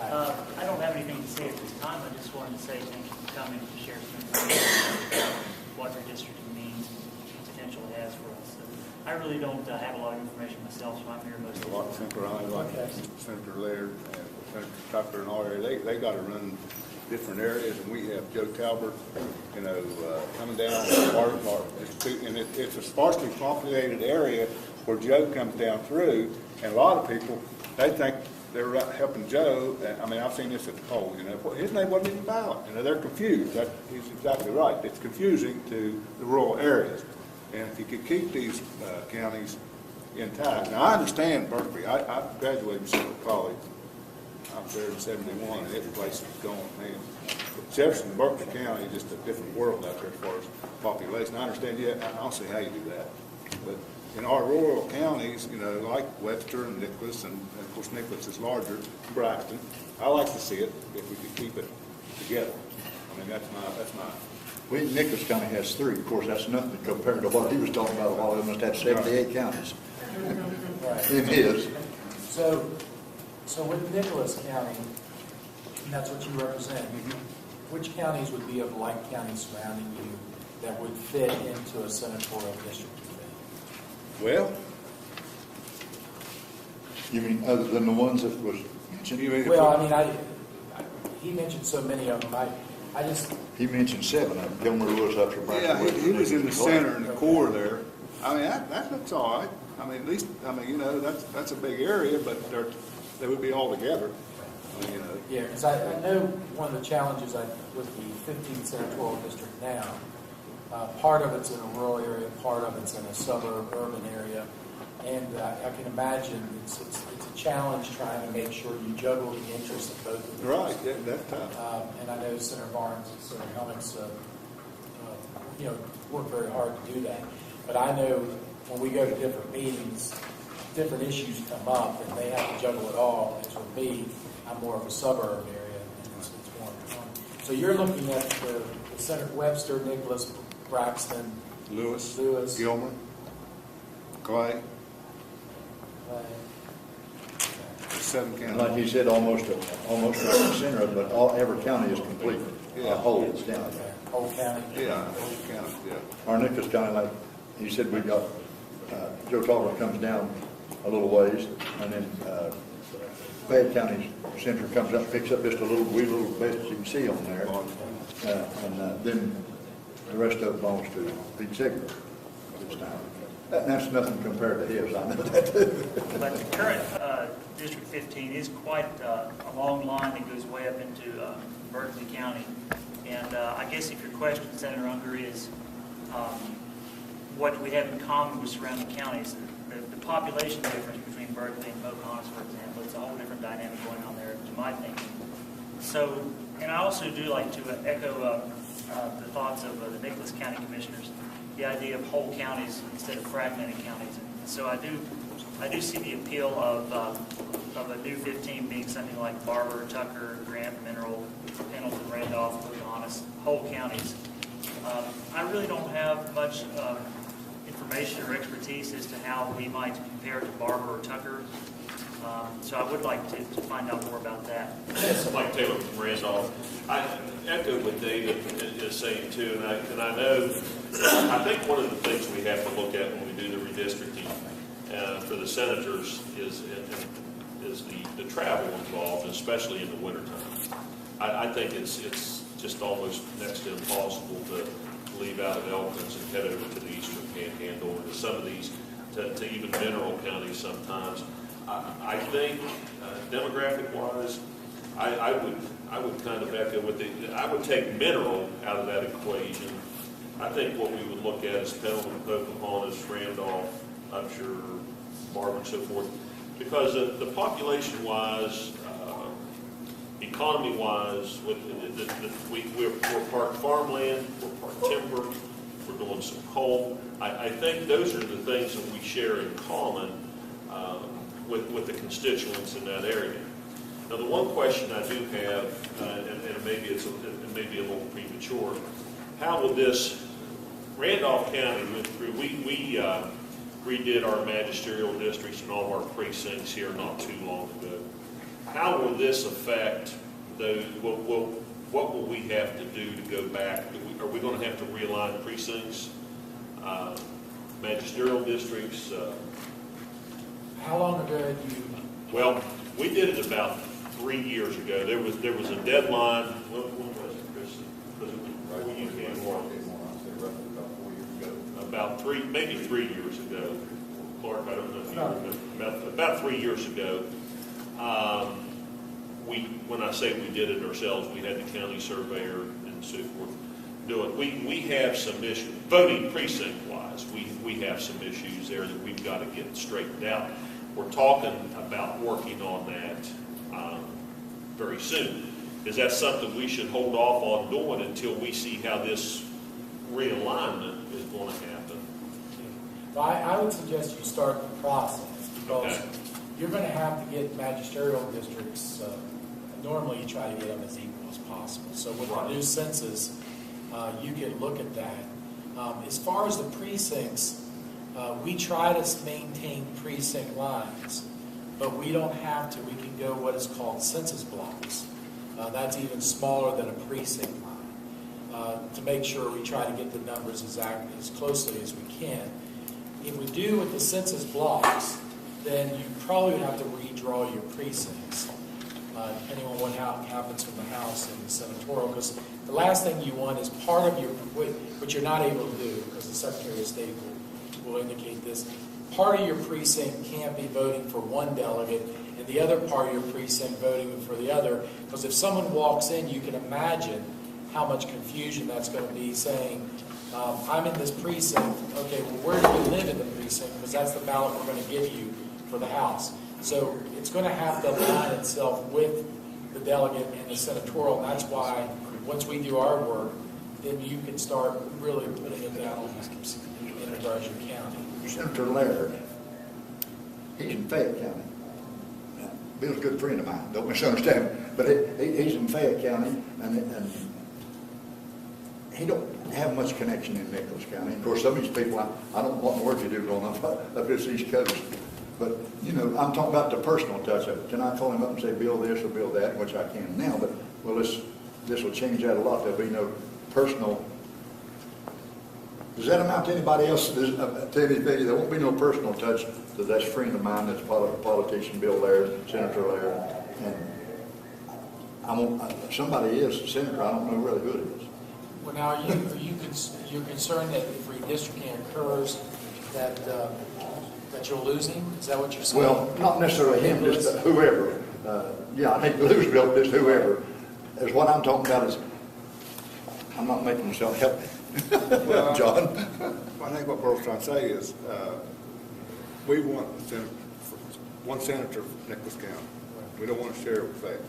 I don't have anything to say at this time. I just wanted to say thank you for coming to share some information about what redistricting means and potential it has for us. So I really don't have a lot of information myself, so I'm here most of the time. Senator Senator Laird and Senator Tucker and all area, they got to run different areas, and we have Joe Talbert, coming down and it's a sparsely populated area where Joe comes down through, and a lot of people, they think they're helping Joe. I mean, I've seen this at the poll, his name wasn't even ballot. They're confused. He's exactly right. It's confusing to the rural areas. And if you could keep these counties intact. Now, I understand Berkeley. I graduated from Central College. I was there in '71, and every place was going, man. But Jefferson and Berkeley County is just a different world out there as far as population. I understand, I don't see how you do that. But in our rural counties, like Webster and Nicholas, and of course Nicholas is larger, Braxton, I like to see it if we could keep it together. I mean, that's my. Nicholas County has 3. Of course, that's nothing compared to what he was talking about. All of them must have 78 counties in his. So with Nicholas County, and that's what you represent, which counties would be of like counties surrounding you that would fit into a senatorial district? Well, you mean other than the ones that was mentioned? Well, I mean, he mentioned so many of them. He mentioned 7 of them. Gilmer, Lewis, Upshur, Braxton. Yeah, he was in the center and the core there. I mean, that looks all right. I mean, at least, that's a big area, but they would be all together. I mean, Yeah, because I know one of the challenges with the 15th senatorial district now, part of it's in a rural area, part of it's in a suburb, urban area, and I can imagine it's a challenge trying to make sure you juggle the interests of both of them. right, yeah, that's tough. And I know Senator Barnes and Senator Helmings, work very hard to do that. But I know when we go to different meetings, different issues come up, and they have to juggle it all. As with me, I'm more of a suburb area, and it's more fun. So you're looking at the Senator Webster, Nicholas, Braxton, Lewis, Gilmer, Clay. 7 counties. Like you said, almost right in the center of it, but every county is complete. Yeah. Whole it's down. whole county. Yeah, whole county, yeah. Our Nicholas County, like you said, we got Joe Talbot comes down a little ways, and then Fayette County's center comes up, picks up just a little wee little bit as you can see on there, and then the rest of it belongs to Pete Sigler this time. That's nothing compared to his, I know that too. But the current District 15 is quite a long line that goes way up into Berkeley County. And I guess if your question, Senator Unger, is what we have in common with surrounding counties, the population difference between Berkeley and Pocahontas, for example, it's a whole different dynamic going on there, to my thinking. So, and I also do like to echo the thoughts of the Nicholas County Commissioners, the idea of whole counties instead of fragmented counties. And so I do see the appeal of a new 15 being something like Barber, Tucker, Grant, Mineral, Pendleton, Randolph, Pocahontas, whole counties. I really don't have much information or expertise as to how we might compare to Barber or Tucker. So I would like to find out more about that. Mike Taylor from Randolph. I echo what David is saying too, and I know, I think one of the things we have to look at when we do the redistricting for the senators is the travel involved, especially in the wintertime. I think it's just almost next to impossible to leave out of Elkins and head over to the eastern panhandle or to some of these, to even mineral counties sometimes. I think demographic-wise, I would kind of echo with I would take mineral out of that equation. I think what we would look at is Pendleton, Pocahontas, Randolph, Upshur, Barber, and so forth, because the population-wise, economy-wise, we're part farmland, we're part timber, we're doing some coal. I think those are the things that we share in common with the constituents in that area. Now, the one question I do have, and maybe it may be a little premature, how will this Randolph County went through? We redid our magisterial districts and all of our precincts here not too long ago, how will this affect those, what will we have to do to go back? Are we going to have to realign precincts, magisterial districts? How long ago did you? Well, we did it about 3 years ago. There was a deadline. When was it, Chris? Was it before you came on? About maybe 3 years ago. Clark, I don't know if you remember. About 3 years ago, when I say we did it ourselves, we had the county surveyor and so forth do it. We have some issues, voting precinct-wise, we have some issues there that we've got to get straightened out. We're talking about working on that very soon. Is that something we should hold off on doing until we see how this realignment is going to happen? Well, I would suggest you start the process, because Okay. you're going to have to get magisterial districts, normally you try to get them as equal as possible. So with the new census, you can look at that. As far as the precincts, we try to maintain precinct lines, but we don't have to. We can go what is called census blocks. That's even smaller than a precinct line, to make sure we try to get the numbers as closely as we can. If we do with the census blocks, then you probably would have to redraw your precincts, depending on what happens from the House and the senatorial, because the last thing you want is part of your, which you're not able to do, because the Secretary of State will indicate this, part of your precinct can't be voting for one delegate, and the other part of your precinct voting for the other, because if someone walks in, you can imagine how much confusion that's going to be, saying, I'm in this precinct, okay, well, where do you live in the precinct? Because that's the ballot we're going to give you for the House. So it's going to have to align itself with the delegate and the senatorial. And that's why, once we do our work, then you can start really putting it down in Broward County. Senator Laird, he's in Fayette County. Bill's a good friend of mine, don't misunderstand, but he's in Fayette County, and he don't have much connection in Nicholas County. Of course, some of these people, I don't know what more you do going up this East Coast. But, you know, I'm talking about the personal touch of it. Can I call him up and say, Bill this or Bill that, which I can now, but, well, this will change that a lot. There'll be no personal. Does that amount to anybody else? To anything? There won't be no personal touch to that friend of mine that's part of a politician, Bill Laird, Senator Laird. And somebody is a senator, I don't know really who it is. Well, now, are you concerned that if redistricting occurs, that you're losing? Is that what you're saying? Well, not necessarily him, just whoever. Yeah, I think lose Bill, just whoever. Is what I'm talking about is, I'm not making myself help me. Well, John? I think what Pearl's trying to say is, we want one senator from Nicholas County. We don't want to share it with Fayette.